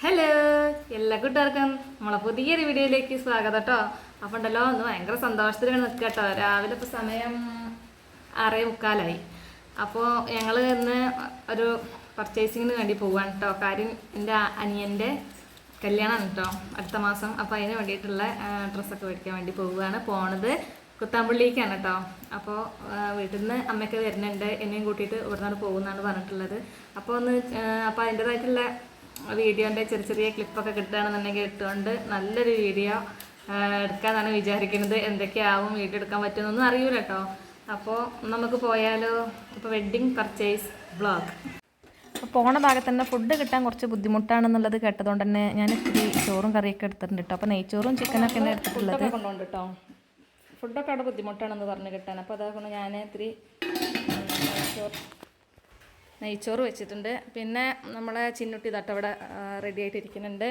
Hello എല്ലാ കൂട്ടുകാർക്കും നമ്മളെ പുതിയൊരു വീഡിയോയിലേക്ക് സ്വാഗതം കേട്ടോ. അപ്പോൾ ഉണ്ടല്ലോ ഒന്ന് ഭയങ്കര സന്തോഷത്തിൽ നിൽക്കുക കേട്ടോ. രാവിലെ ഇപ്പോൾ സമയം 6:45. അപ്പോൾ ഞങ്ങൾ ഇന്ന് ഒരു പർച്ചേസിങ്ങിന് വേണ്ടി പോവുകയാണ് കേട്ടോ. കാര്യം എൻ്റെ അനിയൻ്റെ കല്യാണമാണ് കേട്ടോ അടുത്ത മാസം. അപ്പോൾ അതിന് വേണ്ടിയിട്ടുള്ള ഡ്രസ്സൊക്കെ മേടിക്കാൻ വേണ്ടി പോണത് കുത്താമ്പള്ളിക്കാണ് കേട്ടോ. അപ്പോൾ വീട്ടിൽ നിന്ന് അമ്മയൊക്കെ വരുന്നുണ്ട്, എന്നെയും കൂട്ടിയിട്ട് ഇവിടെ നിന്ന് പോകുന്നതാണ് പറഞ്ഞിട്ടുള്ളത്. അപ്പോൾ അപ്പോൾ അതിൻ്റെതായിട്ടുള്ള വീഡിയോൻ്റെ ചെറിയ ചെറിയ ക്ലിപ്പൊക്കെ കിട്ടുകയാണെന്നുണ്ടെങ്കിൽ ഇട്ടുകൊണ്ട് നല്ലൊരു വീഡിയോ എടുക്കാമെന്നാണ് വിചാരിക്കുന്നത്. എന്തൊക്കെയാവും വീഡിയോ എടുക്കാൻ പറ്റുമെന്നൊന്നും അറിയില്ല കേട്ടോ. അപ്പോൾ നമുക്ക് പോയാലോ. ഇപ്പോൾ വെഡ്ഡിങ് പർച്ചേസ് വ്ളോഗ്. അപ്പോൾ പോണ ഭാഗത്ത് തന്നെ ഫുഡ് കിട്ടാൻ കുറച്ച് ബുദ്ധിമുട്ടാണെന്നുള്ളത് കേട്ടതുകൊണ്ട് തന്നെ ഞാൻ ഇത്തിരി ചോറും കറിയൊക്കെ എടുത്തിട്ടുണ്ട് കേട്ടോ. അപ്പോൾ നെയ്ച്ചോറും ചിക്കനൊക്കെ തന്നെ എടുത്തിട്ടുള്ളത് കൊണ്ടുണ്ട് കേട്ടോ. ഫുഡൊക്കെ അവിടെ ബുദ്ധിമുട്ടാണെന്ന് പറഞ്ഞ് കിട്ടാൻ. അപ്പോൾ അതാകൊണ്ട് ഞാൻ ഇത്തിരി നെയ്ച്ചോറ് വെച്ചിട്ടുണ്ട്. പിന്നെ നമ്മളെ ചിന്നുട്ടി തട്ട അവിടെ റെഡി ആയിട്ടിരിക്കുന്നുണ്ട്.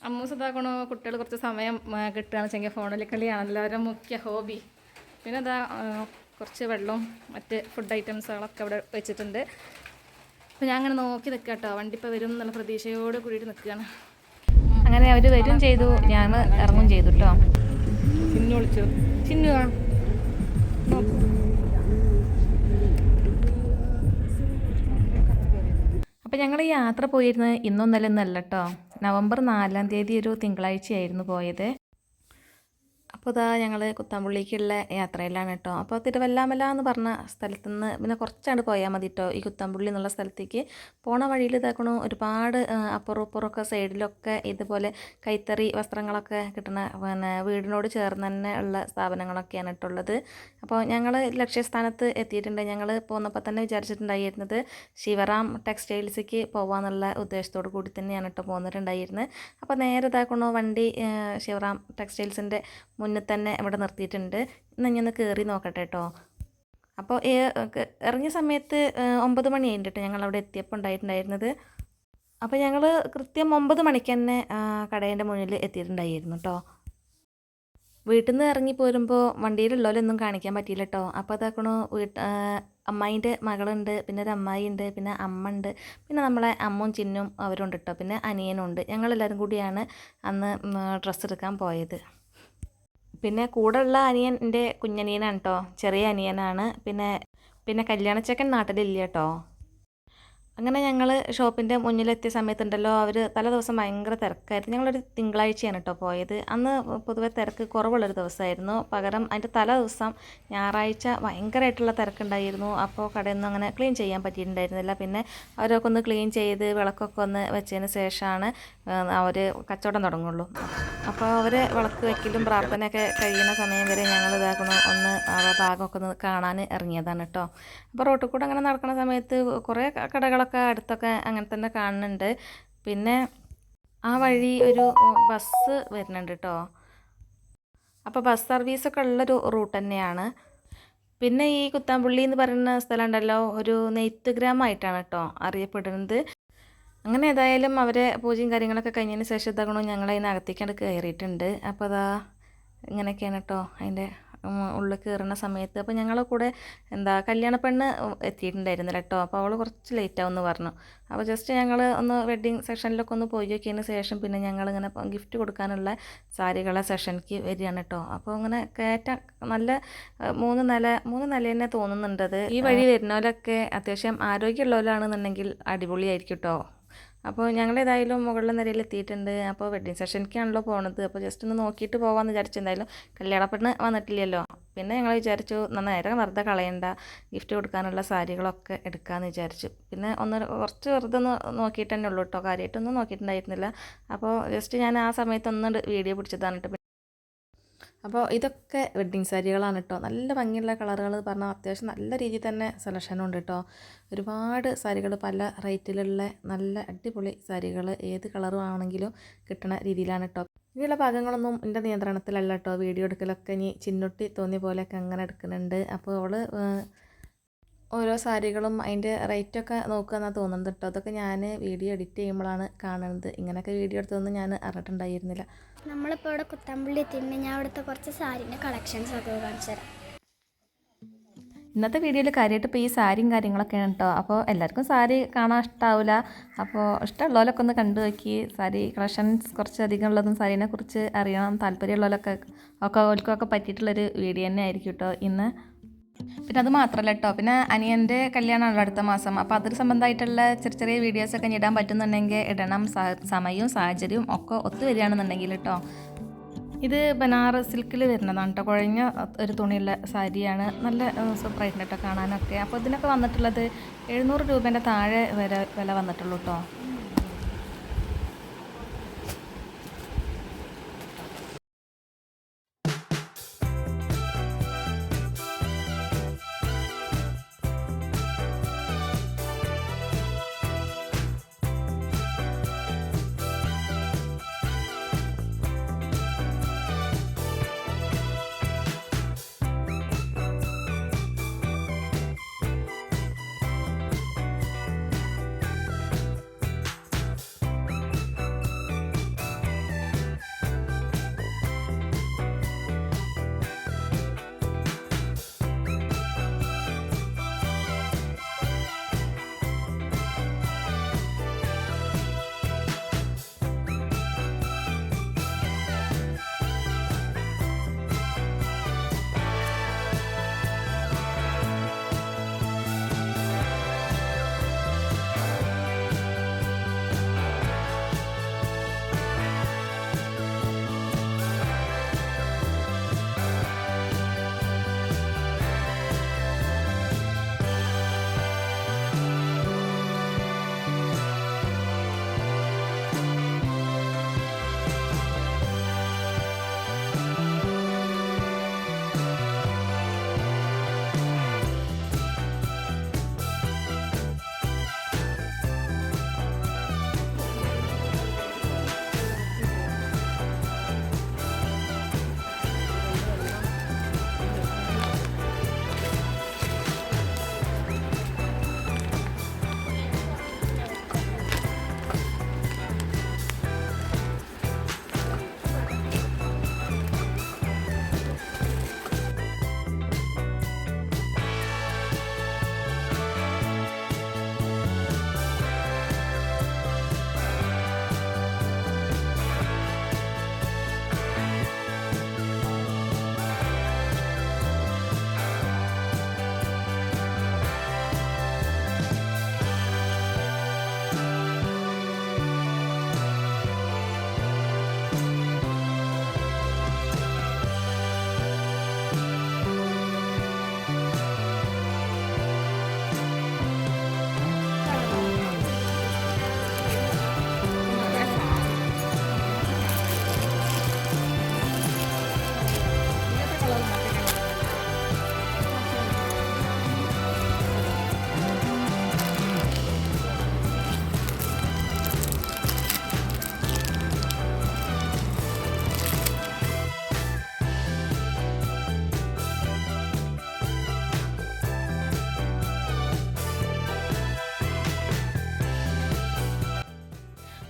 അമ്മൂസ് ഇതാക്കണോ കുട്ടികൾ കുറച്ച് സമയം കിട്ടുകയാണെന്ന് വെച്ചെങ്കിൽ ഫോണിൽ കളിയാണല്ലോ അവരുടെ മുഖ്യ ഹോബി. പിന്നെ അതാ കുറച്ച് വെള്ളവും മറ്റ് ഫുഡ് ഐറ്റംസുകളൊക്കെ അവിടെ വെച്ചിട്ടുണ്ട്. അപ്പോൾ ഞാൻ അങ്ങനെ നോക്കി നിൽക്കാം കേട്ടോ. വണ്ടി ഇപ്പോൾ വരും എന്നുള്ള പ്രതീക്ഷയോട് കൂടിയിട്ട് നിൽക്കുകയാണ്. അങ്ങനെ അവർ വരും ചെയ്തു, ഞാൻ ഇറങ്ങും ചെയ്തു കേട്ടോ. ചിന്നു വിളിച്ചു, ചിന്നു നോക്കൂ. അപ്പോൾ ഞങ്ങൾ ഈ യാത്ര പോയിരുന്നത് ഇന്നൊന്നല്ല കേട്ടോ. നവംബർ 4-ാം തീയതി ഒരു തിങ്കളാഴ്ചയായിരുന്നു പോയത്. അപ്പോൾ ഇതാ ഞങ്ങൾ കുത്താമ്പുള്ളിക്കുള്ള യാത്രയിലാണ് കേട്ടോ. അപ്പോൾ തിരുവല്ലാമല എന്ന് പറഞ്ഞ സ്ഥലത്ത് നിന്ന് പിന്നെ കുറച്ചാണ്ട് പോയാൽ മതി കേട്ടോ ഈ കുത്താമ്പുള്ളി എന്നുള്ള സ്ഥലത്തേക്ക്. പോണ വഴിയിൽ ഇതാക്കണു ഒരുപാട് അപ്പുറമൊക്കെ സൈഡിലൊക്കെ ഇതുപോലെ കൈത്തറി വസ്ത്രങ്ങളൊക്കെ കിട്ടുന്ന പിന്നെ വീടിനോട് ചേർന്ന് തന്നെ ഉള്ള സ്ഥാപനങ്ങളൊക്കെയാണ് കേട്ടുള്ളത്. അപ്പോൾ ഞങ്ങൾ ലക്ഷ്യസ്ഥാനത്ത് എത്തിയിട്ടുണ്ട്. ഞങ്ങൾ പോന്നപ്പോൾ തന്നെ വിചാരിച്ചിട്ടുണ്ടായിരുന്നത് ശിവറാം ടെക്സ്റ്റൈൽസിലേക്ക് പോകാമെന്നുള്ള ഉദ്ദേശത്തോടു കൂടി തന്നെയാണ് കേട്ടോ പോന്നിട്ടുണ്ടായിരുന്നത്. അപ്പോൾ നേരെ ഇതാക്കണു വണ്ടി ശിവറാം ടെക്സ്റ്റൈൽസിൻ്റെ മുന്നിൽ തന്നെ ഇവിടെ നിർത്തിയിട്ടുണ്ട്. എന്നാൽ ഞാൻ കയറി നോക്കട്ടെ കേട്ടോ. അപ്പോൾ ഇറങ്ങിയ സമയത്ത് 9 മണിയായിട്ട് ഞങ്ങളവിടെ എത്തിയപ്പോൾ ഉണ്ടായിട്ടുണ്ടായിരുന്നത്. അപ്പോൾ ഞങ്ങൾ കൃത്യം 9 മണിക്ക് തന്നെ കടേൻ്റെ മുന്നിൽ എത്തിയിട്ടുണ്ടായിരുന്നു കേട്ടോ. വീട്ടിൽ നിന്ന് ഇറങ്ങി പോരുമ്പോൾ വണ്ടിയിലുള്ളവരൊന്നും കാണിക്കാൻ പറ്റിയില്ല കേട്ടോ. അപ്പോൾ അതാക്കണു അമ്മായിൻ്റെ മകളുണ്ട്, പിന്നെ ഒരു അമ്മായി ഉണ്ട്, പിന്നെ അമ്മ ഉണ്ട്, പിന്നെ നമ്മളെ അമ്മും ചിന്നും അവരുണ്ട് കേട്ടോ, പിന്നെ അനിയനും ഉണ്ട്. ഞങ്ങളെല്ലാവരും കൂടിയാണ് അന്ന് ഡ്രസ്സ് എടുക്കാൻ പോയത്. പിന്നെ കൂടെയുള്ള അനിയൻ എൻ്റെ കുഞ്ഞനിയനാണ് കേട്ടോ, ചെറിയ അനിയനാണ്. പിന്നെ കല്യാണച്ചക്കൻ നാട്ടിലില്ല കേട്ടോ. അങ്ങനെ ഞങ്ങൾ ഷോപ്പിൻ്റെ മുന്നിലെത്തിയ സമയത്തുണ്ടല്ലോ അവർ തലേദിവസം ഭയങ്കര തിരക്കായിരുന്നു. ഞങ്ങളൊരു തിങ്കളാഴ്ചയാണ് കേട്ടോ പോയത്. അന്ന് പൊതുവെ തിരക്ക് കുറവുള്ളൊരു ദിവസമായിരുന്നു. പകരം അതിൻ്റെ തലേദിവസം ഞായറാഴ്ച ഭയങ്കരമായിട്ടുള്ള തിരക്കുണ്ടായിരുന്നു. അപ്പോൾ കടയൊന്നും അങ്ങനെ ക്ലീൻ ചെയ്യാൻ പറ്റിയിട്ടുണ്ടായിരുന്നില്ല. പിന്നെ അവരൊക്കെ ഒന്ന് ക്ലീൻ ചെയ്ത് വിളക്കൊക്കെ ഒന്ന് വെച്ചതിന് ശേഷമാണ് അവർ കച്ചവടം തുടങ്ങുള്ളൂ. അപ്പോൾ അവർ വിളക്ക് വയ്ക്കലും പ്രാർത്ഥനയൊക്കെ കഴിയുന്ന സമയം വരെ ഞങ്ങൾ ഇതാക്കണം ഒന്ന് ആ ഭാഗമൊക്കെ ഒന്ന് കാണാൻ ഇറങ്ങിയതാണ് കേട്ടോ. അപ്പോൾ റോട്ടിൽ കൂടെ അങ്ങനെ നടക്കുന്ന സമയത്ത് കുറേ കടകളൊക്കെ അടുത്തൊക്കെ അങ്ങനെ തന്നെ കാണുന്നുണ്ട്. പിന്നെ ആ വഴി ഒരു ബസ് വരുന്നുണ്ട് കേട്ടോ. അപ്പോൾ ബസ് സർവീസൊക്കെ ഉള്ളൊരു റൂട്ട് തന്നെയാണ്. പിന്നെ ഈ കുത്താമ്പുള്ളി എന്ന് പറയുന്ന സ്ഥലം ഉണ്ടല്ലോ ഒരു നെയ്ത്ത് ഗ്രാമമായിട്ടാണ് കേട്ടോ അറിയപ്പെടുന്നത്. അങ്ങനെ ഏതായാലും അവരെ പൂജയും കാര്യങ്ങളൊക്കെ കഴിഞ്ഞതിന് ശേഷം ഇതാകണോ ഞങ്ങൾ അതിനകത്തേക്കാണ്ട് കയറിയിട്ടുണ്ട്. അപ്പോൾ അതാ ഇങ്ങനെയൊക്കെയാണ് കേട്ടോ അതിൻ്റെ ഉള്ളിൽ കയറുന്ന സമയത്ത്. അപ്പോൾ ഞങ്ങളെ കൂടെ കല്യാണ പെണ്ണ് എത്തിയിട്ടുണ്ടായിരുന്നില്ല കേട്ടോ. അപ്പോൾ അവൾ കുറച്ച് ലേറ്റ് ആവുമെന്ന് പറഞ്ഞു. അപ്പോൾ ജസ്റ്റ് ഞങ്ങൾ ഒന്ന് വെഡ്ഡിങ് സെക്ഷനിലൊക്കെ ഒന്ന് പോയി നോക്കിയതിന് ശേഷം പിന്നെ ഞങ്ങളിങ്ങനെ ഗിഫ്റ്റ് കൊടുക്കാനുള്ള സാരികളെ സെഷനിലേക്ക് വരികയാണ് കേട്ടോ. അപ്പോൾ ഇങ്ങനെ കയറ്റാൻ നല്ല 3 നില തന്നെ തോന്നുന്നുണ്ടത്. ഈ വഴി വരുന്നവരൊക്കെ അത്യാവശ്യം ആരോഗ്യമുള്ളവരാണെന്നുണ്ടെങ്കിൽ അടിപൊളിയായിരിക്കും കേട്ടോ. അപ്പോൾ ഞങ്ങളേതായാലും മുകളിലെ നിരയിൽ എത്തിയിട്ടുണ്ട്. അപ്പോൾ വെഡ്ഡിങ് സെഷനിലേക്കാണല്ലോ പോണത്. അപ്പോൾ ജസ്റ്റ് ഒന്ന് നോക്കിയിട്ട് പോകാമെന്ന് വിചാരിച്ചു. എന്തായാലും കല്യാണപ്പെണ്ണ് വന്നിട്ടില്ലല്ലോ. പിന്നെ ഞങ്ങൾ വിചാരിച്ചു നേരം വെറുതെ കളയണ്ട, ഗിഫ്റ്റ് കൊടുക്കാനുള്ള സാരികളൊക്കെ എടുക്കാമെന്ന് വിചാരിച്ചു. പിന്നെ കുറച്ച് വെറുതെ ഒന്ന് നോക്കിയിട്ട് തന്നെ ഉള്ളൂ കേട്ടോ, കാര്യമായിട്ടൊന്നും നോക്കിയിട്ടുണ്ടായിരുന്നില്ല. അപ്പോൾ ജസ്റ്റ് ഞാൻ ആ സമയത്ത് ഒന്ന് വീഡിയോ പിടിച്ചതാണ് കേട്ടോ. അപ്പോൾ ഇതൊക്കെ വെഡ്ഡിങ് സാരികളാണ് കേട്ടോ. നല്ല ഭംഗിയുള്ള കളറുകൾ പറഞ്ഞാൽ അത്യാവശ്യം നല്ല രീതിയിൽ തന്നെ സെലക്ഷനും ഉണ്ട് കേട്ടോ. ഒരുപാട് സാരികൾ പല റേറ്റിലുള്ള നല്ല അടിപൊളി സാരികൾ ഏത് കളറും ആണെങ്കിലും കിട്ടുന്ന രീതിയിലാണ് കേട്ടോ. ഇനിയുള്ള ഭാഗങ്ങളൊന്നും എൻ്റെ നിയന്ത്രണത്തിലല്ല കേട്ടോ. വീഡിയോ എടുക്കലൊക്കെ ഇനി ചിന്നുട്ടി തോന്നിയ പോലെയൊക്കെ അങ്ങനെ എടുക്കുന്നുണ്ട്. അപ്പോൾ അവൾ ഓരോ സാരികളും അതിൻ്റെ റേറ്റൊക്കെ നോക്കുക എന്നാണ് തോന്നുന്നത് കേട്ടോ. അതൊക്കെ ഞാൻ വീഡിയോ എഡിറ്റ് ചെയ്യുമ്പോഴാണ് കാണുന്നത്. ഇങ്ങനെയൊക്കെ വീഡിയോ എടുത്തതൊന്നും ഞാൻ അറിഞ്ഞിട്ടുണ്ടായിരുന്നില്ല. നമ്മളിപ്പോൾ ഇവിടെ കുത്തമ്പള്ളി എത്തിയിട്ട് ഞാൻ അവിടുത്തെ കുറച്ച് സാരീൻ്റെ കളക്ഷൻസ് ഒക്കെ കാണിച്ചു തരാം. ഇന്നത്തെ വീഡിയോയിൽ കാര്യമായിട്ട് ഇപ്പോൾ ഈ സാരിയും കാര്യങ്ങളൊക്കെയാണ് കേട്ടോ. അപ്പോൾ എല്ലാവർക്കും സാരി കാണാൻ ഇഷ്ടമാവില്ല. അപ്പോൾ ഇഷ്ടമുള്ളവരൊക്കെ ഒന്ന് കണ്ടു നോക്കി. സാരി കളക്ഷൻസ് കുറച്ചധികം ഉള്ളതും സാരീനെ കുറിച്ച് അറിയണം താല്പര്യമുള്ളവരൊക്കെ ഓൽക്കൊക്കെ പറ്റിയിട്ടുള്ളൊരു വീഡിയോ തന്നെ ആയിരിക്കും കേട്ടോ ഇന്ന്. പിന്നെ അത് മാത്രമല്ല കേട്ടോ, പിന്നെ അനിയൻ്റെ കല്യാണമാണല്ലോ അടുത്ത മാസം. അപ്പോൾ അതിന് സംബന്ധമായിട്ടുള്ള ചെറിയ ചെറിയ വീഡിയോസൊക്കെ ഇടാൻ പറ്റുന്നുണ്ടെങ്കിൽ ഇടണം. സമയവും സാഹചര്യവും ഒക്കെ ഒത്തു വരികയാണെന്നുണ്ടെങ്കിൽ കേട്ടോ. ഇത് ബനാറസ് സിൽക്കിൽ വരുന്നതാണ് കേട്ടോ. കുഴഞ്ഞ ഒരു തുണിയുള്ള സാരിയാണ്. നല്ല സൂപ്പറായിട്ടുണ്ട് കേട്ടോ കാണാനൊക്കെ. അപ്പോൾ ഇതിനൊക്കെ വന്നിട്ടുള്ളത് 700 രൂപേൻ്റെ താഴെ വരെ വില വന്നിട്ടുള്ളൂ കേട്ടോ.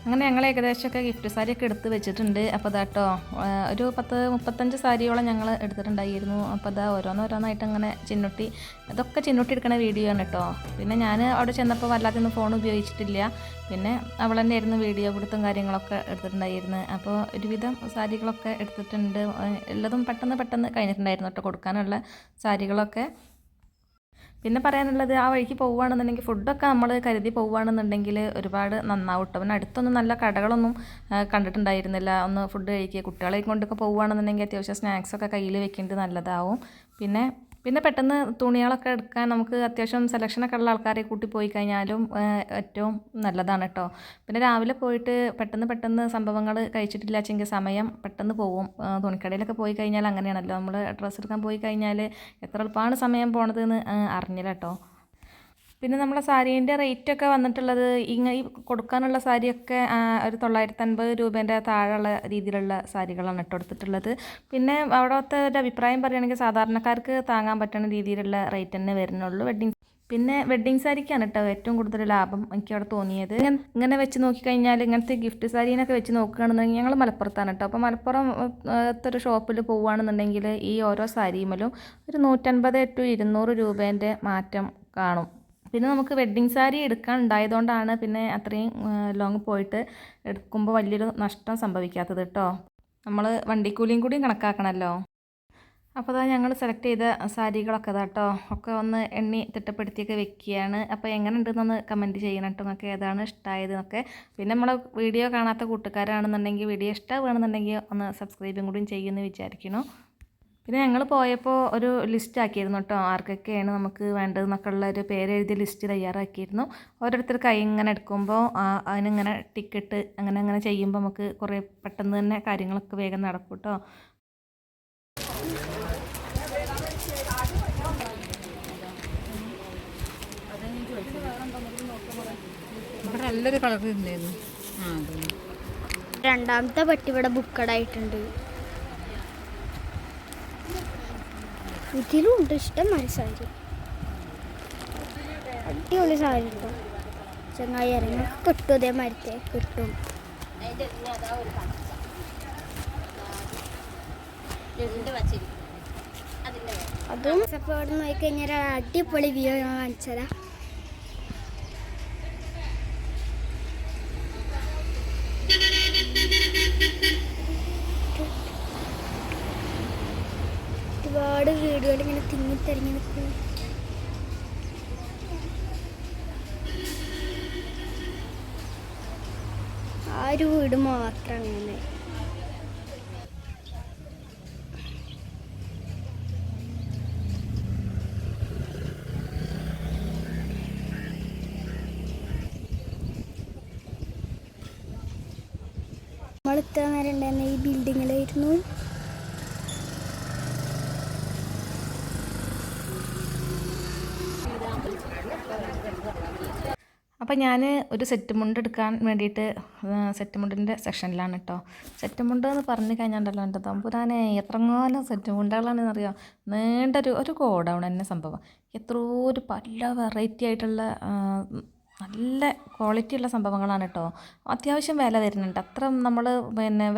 അങ്ങനെ ഞങ്ങൾ ഏകദേശമൊക്കെ ഗിഫ്റ്റ് സാരിയൊക്കെ എടുത്ത് വെച്ചിട്ടുണ്ട്. അപ്പോൾ അതാട്ടോ ഒരു 35 സാരിയോളം ഞങ്ങൾ എടുത്തിട്ടുണ്ടായിരുന്നു. അപ്പോൾ അതാ ഓരോന്നോരോന്നായിട്ട് അങ്ങനെ ചിന്നുട്ടി, ഇതൊക്കെ ചിന്നുട്ടി എടുക്കുന്ന വീഡിയോ ആണ് കേട്ടോ. പിന്നെ ഞാൻ അവിടെ ചെന്നപ്പോൾ വല്ലാതൊന്നും ഫോൺ ഉപയോഗിച്ചിട്ടില്ല. പിന്നെ അവൾ തന്നെയായിരുന്നു വീഡിയോ പിടുത്തം കാര്യങ്ങളൊക്കെ എടുത്തിട്ടുണ്ടായിരുന്നു. അപ്പോൾ ഒരുവിധം സാരികളൊക്കെ എടുത്തിട്ടുണ്ട്. എല്ലാതും പെട്ടെന്ന് കഴിഞ്ഞിട്ടുണ്ടായിരുന്നു കേട്ടോ കൊടുക്കാനുള്ള സാരികളൊക്കെ. പിന്നെ പറയാനുള്ളത്, ആ വഴിക്ക് പോവുകയാണെന്നുണ്ടെങ്കിൽ ഫുഡൊക്കെ നമ്മൾ കരുതി പോവുകയാണെന്നുണ്ടെങ്കിൽ ഒരുപാട് നന്നാവും കേട്ടോ. പിന്നെ അടുത്തൊന്നും നല്ല കടകളൊന്നും കണ്ടിട്ടുണ്ടായിരുന്നില്ല. ഒന്ന് ഫുഡ് കഴിക്കുക, കുട്ടികളെ കൊണ്ടൊക്കെ പോവുകയാണെന്നുണ്ടെങ്കിൽ അത്യാവശ്യം സ്നാക്സൊക്കെ കയ്യിൽ വെക്കേണ്ടത് നല്ലതാവും. പിന്നെ പെട്ടെന്ന് തുണികളൊക്കെ എടുക്കാൻ നമുക്ക് അത്യാവശ്യം സെലക്ഷനൊക്കെ ഉള്ള ആൾക്കാരെ കൂട്ടി പോയി കഴിഞ്ഞാലും ഏറ്റവും നല്ലതാണ് കേട്ടോ. പിന്നെ രാവിലെ പോയിട്ട് പെട്ടെന്ന് സംഭവങ്ങൾ കഴിച്ചിട്ടില്ല വെച്ചെങ്കിൽ സമയം പെട്ടെന്ന് പോവും. തുണിക്കടയിലൊക്കെ പോയി കഴിഞ്ഞാൽ അങ്ങനെയാണല്ലോ, നമ്മൾ ഡ്രസ്സ് എടുക്കാൻ പോയി കഴിഞ്ഞാൽ എത്ര എളുപ്പമാണ് സമയം പോണതെന്ന് അറിഞ്ഞില്ല കേട്ടോ. പിന്നെ നമ്മളെ സാരീൻ്റെ റേറ്റൊക്കെ വന്നിട്ടുള്ളത് ഈ കൊടുക്കാനുള്ള സാരിയൊക്കെ ഒരു 950 രൂപേൻ്റെ താഴെയുള്ള രീതിയിലുള്ള സാരികളാണ് കേട്ടോ എടുത്തിട്ടുള്ളത്. പിന്നെ അവിടുത്തെ ഒരു അഭിപ്രായം പറയുകയാണെങ്കിൽ സാധാരണക്കാർക്ക് താങ്ങാൻ പറ്റുന്ന രീതിയിലുള്ള റേറ്റ് തന്നെ വരുന്നുള്ളൂ. പിന്നെ വെഡ്ഡിങ് സാരിക്കാണ് കേട്ടോ ഏറ്റവും കൂടുതൽ ലാഭം എനിക്ക് അവിടെ തോന്നിയത്. ഇങ്ങനെ വെച്ച് നോക്കിക്കഴിഞ്ഞാൽ ഇങ്ങനത്തെ ഗിഫ്റ്റ് സാരീനൊക്കെ വെച്ച് നോക്കുകയാണെന്നുണ്ടെങ്കിൽ ഞങ്ങൾ മലപ്പുറത്താണ് കേട്ടോ. അപ്പോൾ മലപ്പുറത്തൊരു ഷോപ്പിൽ പോവുകയാണെന്നുണ്ടെങ്കിൽ ഈ ഓരോ സാരിയുമലും ഒരു 150 to 200 രൂപേൻ്റെ മാറ്റം കാണും. പിന്നെ നമുക്ക് വെഡ്ഡിങ് സാരി എടുക്കാൻ ഉണ്ടായതുകൊണ്ടാണ് പിന്നെ അത്രയും ലോങ് പോയിട്ട് എടുക്കുമ്പോൾ വലിയൊരു നഷ്ടം സംഭവിക്കാത്തത് കേട്ടോ. നമ്മൾ വണ്ടിക്കൂലിയും കൂടിയും കണക്കാക്കണമല്ലോ. അപ്പോൾ അതാ ഞങ്ങൾ സെലക്ട് ചെയ്ത സാരികളൊക്കെ കേട്ടോ ഒക്കെ ഒന്ന് എണ്ണി തിട്ടപ്പെടുത്തിയൊക്കെ വെക്കുകയാണ്. അപ്പോൾ എങ്ങനെ ഉണ്ടെന്നൊന്ന് കമൻറ്റ് ചെയ്യണം കേട്ടോ, നിങ്ങൾക്ക് ഏതാണ് ഇഷ്ടമായതെന്നൊക്കെ. പിന്നെ നമ്മളെ വീഡിയോ കാണാത്ത കൂട്ടുകാരാണെന്നുണ്ടെങ്കിൽ വീഡിയോ ഇഷ്ടമാണെന്നുണ്ടെങ്കിൽ ഒന്ന് സബ്സ്ക്രൈബും കൂടിയും ചെയ്യുമെന്ന് വിചാരിക്കുന്നു. പിന്നെ ഞങ്ങൾ പോയപ്പോൾ ഒരു ലിസ്റ്റ് ആക്കിയിരുന്നു കേട്ടോ, ആർക്കൊക്കെയാണ് നമുക്ക് വേണ്ടതെന്നൊക്കെ ഉള്ള ഒരു പേരെഴുതിയ ലിസ്റ്റ് തയ്യാറാക്കിയിരുന്നു. ഓരോരുത്തർ കൈ ഇങ്ങനെ എടുക്കുമ്പോൾ അതിനിങ്ങനെ ടിക്കറ്റ് അങ്ങനെ ചെയ്യുമ്പോൾ നമുക്ക് കുറേ പെട്ടെന്ന് തന്നെ കാര്യങ്ങളൊക്കെ വേഗം നടക്കും കേട്ടോ. നല്ലൊരു കളർ ഉണ്ടായിരുന്നു. രണ്ടാമത്തെ പട്ടി ഇവിടെ ബുക്കഡായിട്ടുണ്ട്. ഇതിലും ഉണ്ട് ഇഷ്ടംമാതിരി സാരി, അടിപൊളി സാരി കിട്ടും. ചങ്ങായി ഇറങ്ങി കിട്ടും, അതേമാതിരത്തെ കിട്ടും. അതും അവിടെ നോക്കിക്കഴിഞ്ഞാൽ അടിപൊളി വ്യൂ ഞാൻ കാണിച്ചതാ. ഒരുപാട് വീടുകൾ ഇങ്ങനെ തിങ്ങിത്തിരങ്ങി നിൽക്കുന്നു. ആ ഒരു വീട് മാത്രം അങ്ങനെ. നമ്മൾ ഇത്ര നേരം ഉണ്ടായിരുന്ന ഈ ബിൽഡിങ്ങിലായിരുന്നു. അപ്പോൾ ഞാൻ ഒരു സെറ്റ് മുണ്ട് എടുക്കാൻ വേണ്ടിയിട്ട് സെറ്റ് മുണ്ടിൻ്റെ സെക്ഷനിലാണ് കേട്ടോ. സെറ്റ് മുണ്ട് എന്ന് പറഞ്ഞു കഴിഞ്ഞാണ്ടല്ലോ എൻ്റെ തമ്പുരാനെ എത്രങ്ങാനും സെറ്റ് മുണ്ടുകളാണെന്നറിയാം. ഒരു ഗോഡൗൺ തന്നെ സംഭവം. ഒരു പല വെറൈറ്റി ആയിട്ടുള്ള നല്ല ക്വാളിറ്റി ഉള്ള സംഭവങ്ങളാണ് കേട്ടോ. അത്യാവശ്യം വില വരുന്നുണ്ട്. അത്ര നമ്മൾ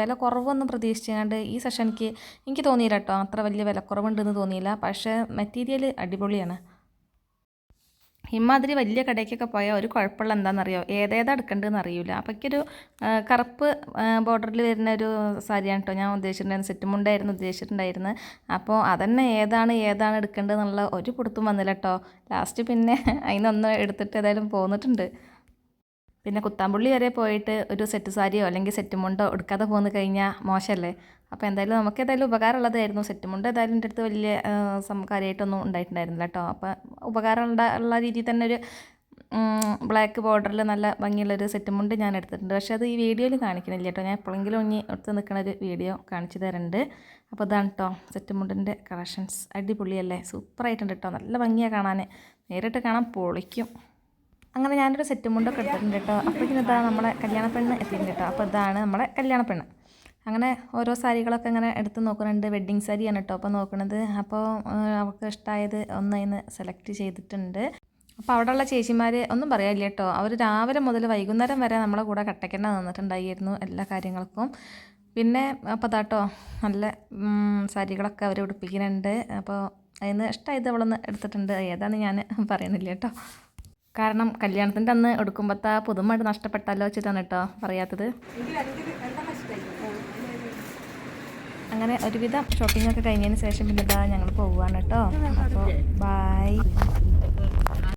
വില കുറവൊന്നും പ്രതീക്ഷിച്ചുകൊണ്ട് ഈ സെഷനിക്ക് എനിക്ക് തോന്നിയില്ല കേട്ടോ, അത്ര വലിയ വിലക്കുറവുണ്ടെന്ന് തോന്നിയില്ല. പക്ഷേ മെറ്റീരിയൽ അടിപൊളിയാണ്. ഇമാതിരി വലിയ കടയ്ക്കൊക്കെ പോയാൽ ഒരു കുഴപ്പമുള്ള എന്താണെന്നറിയോ, ഏതേതാ എടുക്കേണ്ടതെന്ന് അറിയില്ല. അപ്പോഴേക്കൊരു കറുപ്പ് ബോർഡറിൽ വരുന്ന ഒരു സാരിയാണ് കേട്ടോ ഞാൻ ഉദ്ദേശിച്ചിട്ടുണ്ടായിരുന്നു. സെറ്റ് മുണ്ടായിരുന്നു ഉദ്ദേശിച്ചിട്ടുണ്ടായിരുന്നത്. അപ്പോൾ അതന്നെ ഏതാണ് എടുക്കേണ്ടതെന്നുള്ള ഒരു പിടുത്തം വന്നില്ല കേട്ടോ. ലാസ്റ്റ് പിന്നെ അതിനൊന്ന് എടുത്തിട്ട് ഏതായാലും പോന്നിട്ടുണ്ട്. പിന്നെ കുത്താമ്പുള്ളി വരെ പോയിട്ട് ഒരു സെറ്റ് സാരിയോ അല്ലെങ്കിൽ സെറ്റ് മുണ്ടോ എടുക്കാതെ പോന്നു കഴിഞ്ഞാൽ മോശമല്ലേ. അപ്പോൾ എന്തായാലും നമുക്ക് ഏതായാലും ഉപകാരമുള്ളതായിരുന്നു. സെറ്റ് മുണ്ട് ഏതായാലും എൻ്റെ അടുത്ത് വലിയ കാര്യമായിട്ടൊന്നും ഉണ്ടായിട്ടുണ്ടായിരുന്നില്ല കേട്ടോ. അപ്പോൾ ഉപകാരമുള്ള രീതിയിൽ തന്നെ ഒരു ബ്ലാക്ക് ബോർഡറിൽ നല്ല ഭംഗിയുള്ളൊരു സെറ്റ് മുണ്ട് ഞാൻ എടുത്തിട്ടുണ്ട്. പക്ഷേ അത് ഈ വീഡിയോയിൽ കാണിക്കണില്ല കേട്ടോ. ഞാൻ എപ്പോഴെങ്കിലും ഇനി എടുത്ത് നിൽക്കുന്ന ഒരു വീഡിയോ കാണിച്ചു തരുന്നുണ്ട്. അപ്പോൾ ഇതാണ് കേട്ടോ സെറ്റ് മുണ്ടിൻ്റെ കളക്ഷൻസ്. അടിപൊളിയല്ലേ, സൂപ്പറായിട്ടുണ്ട് കേട്ടോ. നല്ല ഭംഗിയാണ് കാണാൻ, നേരിട്ട് കാണാൻ പൊളിക്കും. അങ്ങനെ ഞാനൊരു സെറ്റ് മുണ്ടൊക്കെ എടുത്തിട്ടുണ്ട് കേട്ടോ. അപ്പോഴേക്കും ഇതാ നമ്മളെ കല്യാണപ്പെണ്ണ് എത്തിയിട്ടുണ്ട് കേട്ടോ. അപ്പോൾ ഇതാണ് നമ്മളെ കല്യാണപ്പെണ്ണ്. അങ്ങനെ ഓരോ സാരികളൊക്കെ ഇങ്ങനെ എടുത്ത് നോക്കുന്നുണ്ട്. വെഡ്ഡിങ് സാരിയാണ് കേട്ടോ അപ്പോൾ നോക്കുന്നത്. അപ്പോൾ അവൾക്ക് ഇഷ്ടമായത് ഒന്നതിന് സെലക്ട് ചെയ്തിട്ടുണ്ട്. അപ്പോൾ അവിടെയുള്ള ചേച്ചിമാർ ഒന്നും പറയാനില്ല കേട്ടോ. അവർ രാവിലെ മുതൽ വൈകുന്നേരം വരെ നമ്മളെ കൂടെ കട്ടക്കന്നെ നിന്നിട്ടുണ്ടായിരുന്നു എല്ലാ കാര്യങ്ങൾക്കും. പിന്നെ അപ്പോൾ അതാട്ടോ നല്ല സാരികളൊക്കെ അവർ ഉടുപ്പിക്കുന്നുണ്ട്. അപ്പോൾ അതിന് ഇഷ്ടമായത് അവളൊന്ന് എടുത്തിട്ടുണ്ട്. ഏതാണെന്ന് ഞാൻ പറയുന്നില്ല കേട്ടോ. കാരണം കല്യാണത്തിൻ്റെ അന്ന് എടുക്കുമ്പോഴത്തെ പുതുമായിട്ട് നഷ്ടപ്പെട്ടല്ലോ വെച്ചിട്ടാണ് കേട്ടോ പറയാത്തത്. അങ്ങനെ ഒരുവിധം ഷോപ്പിംഗ് ഒക്കെ കഴിഞ്ഞതിന് ശേഷം പിന്നെ ഇതാ ഞങ്ങൾ പോവുകയാണ് കേട്ടോ. അപ്പോൾ ബൈ.